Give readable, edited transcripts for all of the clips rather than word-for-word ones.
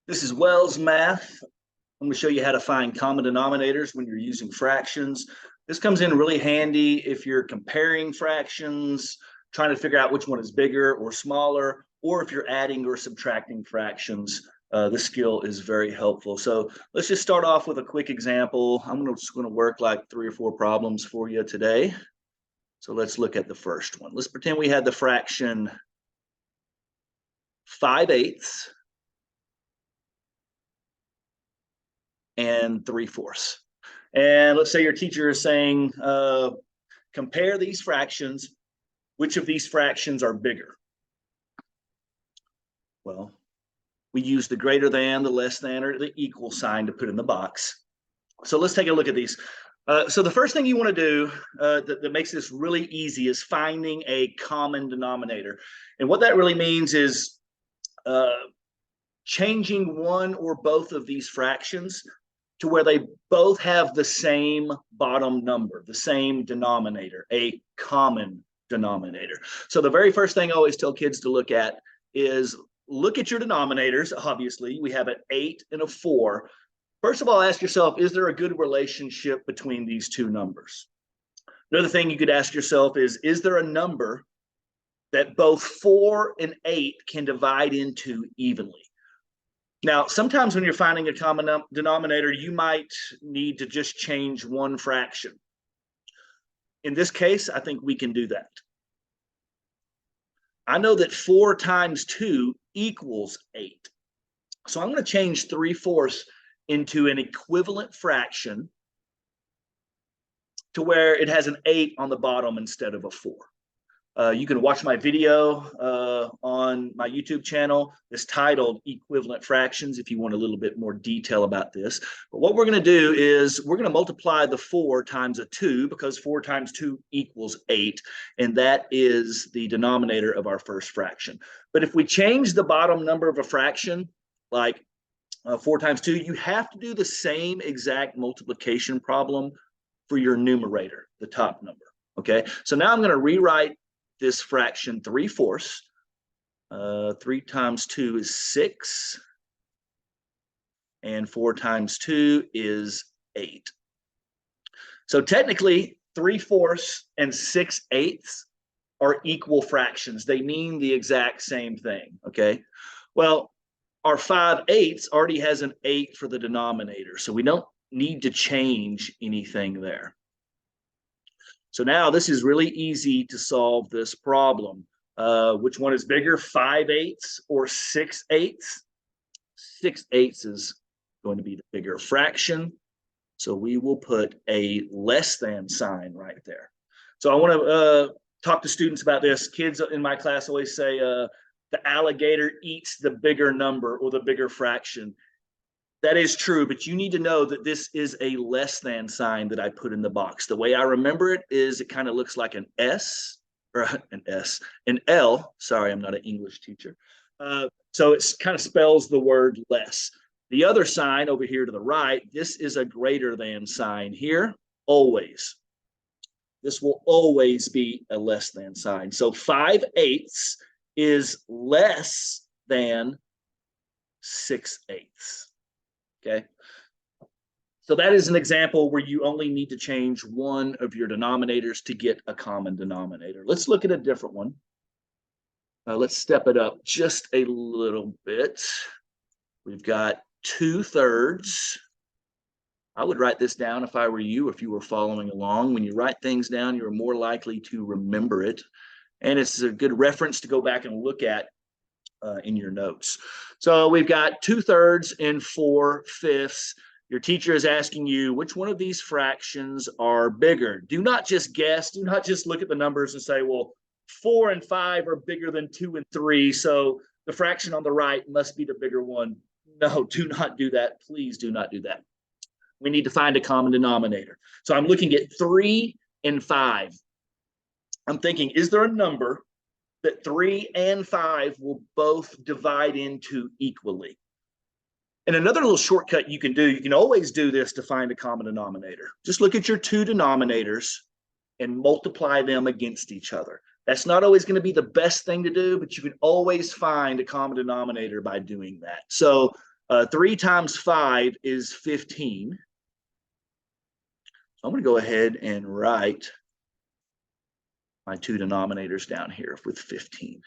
This is Wells Math. I'm going to show you how to find common denominators when you're using fractions. This comes in really handy if you're comparing fractions, trying to figure out which one is bigger or smaller, or if you're adding or subtracting fractions. This skill is very helpful. So let's just start off with a quick example. I'm just going to work like 3 or 4 problems for you today. So let's look at the first one. Let's pretend we had the fraction 5/8 and 3/4. And let's say your teacher is saying, compare these fractions. Which of these fractions are bigger? Well, we use the greater than, the less than, or the equal sign to put in the box. So let's take a look at these. So the first thing you want to do that makes this really easy is finding a common denominator. And what that really means is changing one or both of these fractions to where they both have the same bottom number, the same denominator, a common denominator. So the very first thing I always tell kids to look at is look at your denominators. Obviously, we have an 8 and a 4. First of all, ask yourself, is there a good relationship between these two numbers? Another thing you could ask yourself is there a number that both 4 and 8 can divide into evenly? Now, sometimes when you're finding a common denominator, you might need to just change one fraction. In this case, I think we can do that. I know that 4 times 2 equals 8. So I'm going to change 3/4 into an equivalent fraction to where it has an 8 on the bottom instead of a 4. You can watch my video on my YouTube channel. It's titled Equivalent Fractions if you want a little bit more detail about this. But what we're going to do is we're going to multiply the 4 times a 2 because 4 times 2 equals 8. And that is the denominator of our first fraction. But if we change the bottom number of a fraction, like 4 times 2, you have to do the same exact multiplication problem for your numerator, the top number. Okay, so now I'm going to rewrite this fraction 3/4. 3 times 2 is 6. And 4 times 2 is 8. So technically, 3/4 and 6/8 are equal fractions. They mean the exact same thing, okay? Well, our 5/8 already has an 8 for the denominator, so we don't need to change anything there. So now this is really easy to solve this problem. Which one is bigger, 5/8 or 6/8? 6/8 is going to be the bigger fraction. So we will put a less than sign right there. So I want to talk to students about this. Kids in my class always say the alligator eats the bigger number or the bigger fraction. That is true, but you need to know that this is a less than sign that I put in the box. The way I remember it is it kind of looks like an S, or an L. Sorry, I'm not an English teacher. So it kind of spells the word less. The other sign over here to the right, this is a greater than sign here, always. This will always be a less than sign. So 5/8 is less than 6/8. Okay, so that is an example where you only need to change one of your denominators to get a common denominator. Let's look at a different one. Let's step it up just a little bit. We've got 2/3. I would write this down if I were you, if you were following along. When you write things down, you're more likely to remember it. And it's a good reference to go back and look at in your notes. So we've got 2/3 and 4/5. Your teacher is asking you which one of these fractions are bigger. Do not just guess. Do not just look at the numbers and say, well, 4 and 5 are bigger than 2 and 3, so the fraction on the right must be the bigger one. No, do not do that. Please do not do that. We need to find a common denominator. So I'm looking at 3 and 5. I'm thinking, is there a number that 3 and 5 will both divide into equally? And another little shortcut you can always do this to find a common denominator. Just look at your two denominators and multiply them against each other. That's not always going to be the best thing to do, but you can always find a common denominator by doing that. So 3 times 5 is 15. So I'm going to go ahead and write my two denominators down here with 15.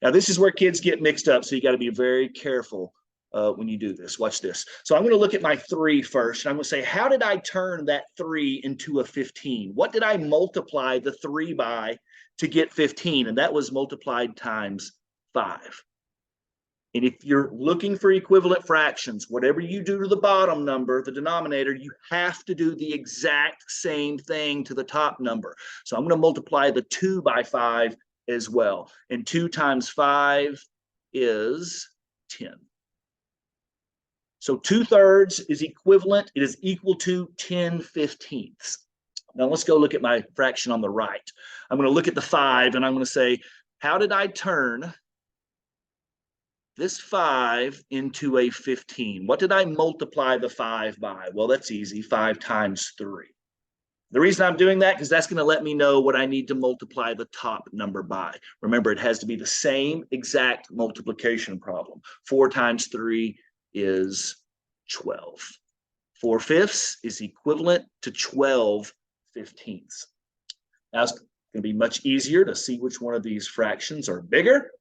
Now, this is where kids get mixed up, so you got to be very careful when you do this. Watch this. So I'm going to look at my 3 first, and I'm going to say, how did I turn that 3 into a 15? What did I multiply the 3 by to get 15? And that was multiplied times 5. And if you're looking for equivalent fractions, whatever you do to the bottom number, the denominator, you have to do the exact same thing to the top number. So I'm going to multiply the 2 by 5 as well. And 2 times 5 is 10. So 2/3 is equivalent. It is equal to 10/15. Now let's go look at my fraction on the right. I'm going to look at the 5 and I'm going to say, how did I turn this 5 into a 15? What did I multiply the 5 by? Well, that's easy. 5 times 3. The reason I'm doing that, because that's going to let me know what I need to multiply the top number by. Remember, it has to be the same exact multiplication problem. 4 times 3 is 12. 4/5 is equivalent to 12/15. Now, it's going to be much easier to see which one of these fractions are bigger.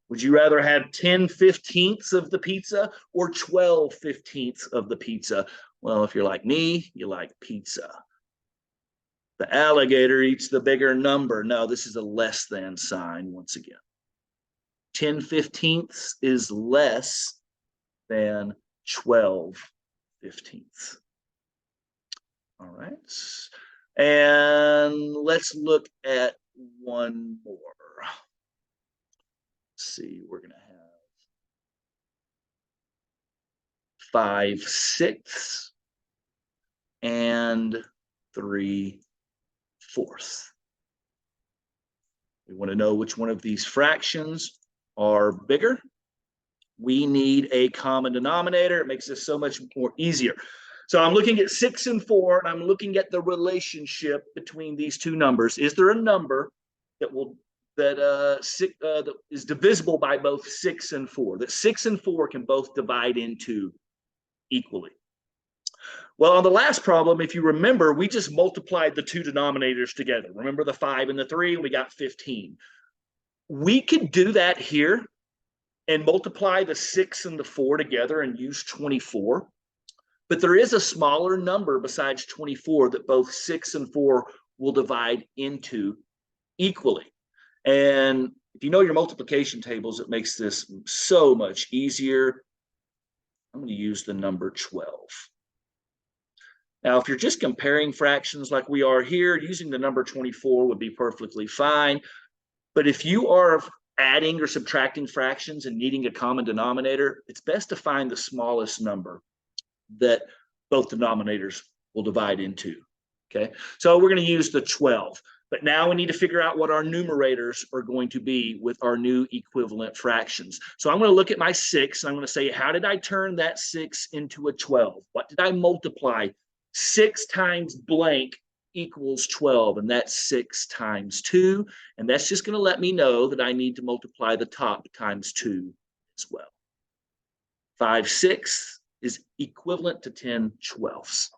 Would you rather have 10/15 of the pizza or 12/15 of the pizza? Well, if you're like me, you like pizza. The alligator eats the bigger number. No, this is a less than sign once again. 10/15 is less than 12/15. All right. And let's look at one more. Let's see, we're going to have 5/6 and 3/4. We want to know which one of these fractions are bigger. We need a common denominator. It makes this so much more easier. So I'm looking at 6 and 4, and I'm looking at the relationship between these two numbers. Is there a number that is divisible by both 6 and 4? That 6 and 4 can both divide into equally. Well, on the last problem, if you remember, we just multiplied the two denominators together. Remember the 5 and the 3, we got 15. We could do that here and multiply the 6 and the 4 together and use 24. But there is a smaller number besides 24 that both 6 and 4 will divide into equally. And if you know your multiplication tables, it makes this so much easier. I'm going to use the number 12. Now, if you're just comparing fractions like we are here, using the number 24 would be perfectly fine. But if you are adding or subtracting fractions and needing a common denominator, it's best to find the smallest number that both denominators will divide into. Okay, so we're going to use the 12. But now we need to figure out what our numerators are going to be with our new equivalent fractions. So I'm going to look at my 6, and I'm going to say, how did I turn that 6 into a 12? What did I multiply? 6 times blank equals 12, and that's 6 times 2. And that's just going to let me know that I need to multiply the top times 2 as well. 5/6 is equivalent to 10/12.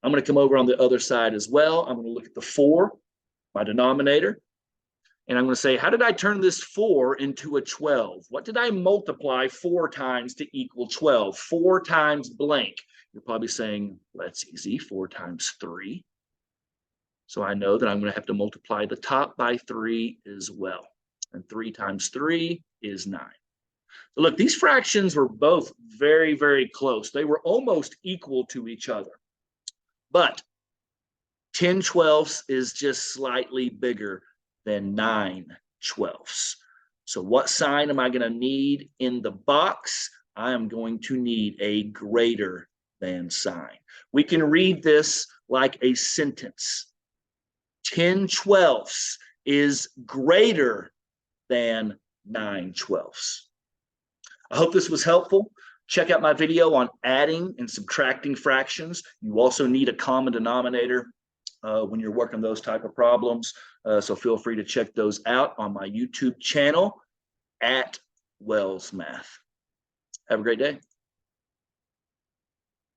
I'm going to come over on the other side as well. I'm going to look at the 4, my denominator, and I'm going to say, how did I turn this 4 into a 12? What did I multiply 4 times to equal 12? 4 times blank. You're probably saying, well, that's easy, 4 times 3. So I know that I'm going to have to multiply the top by 3 as well. And 3 times 3 is 9. So look, these fractions were both very, very close. They were almost equal to each other. But 10/12 is just slightly bigger than 9/12. So what sign am I going to need in the box? I am going to need a greater than sign. We can read this like a sentence. 10/12 is greater than 9/12. I hope this was helpful. Check out my video on adding and subtracting fractions. You also need a common denominator when you're working those type of problems. So feel free to check those out on my YouTube channel at Wells Math. Have a great day.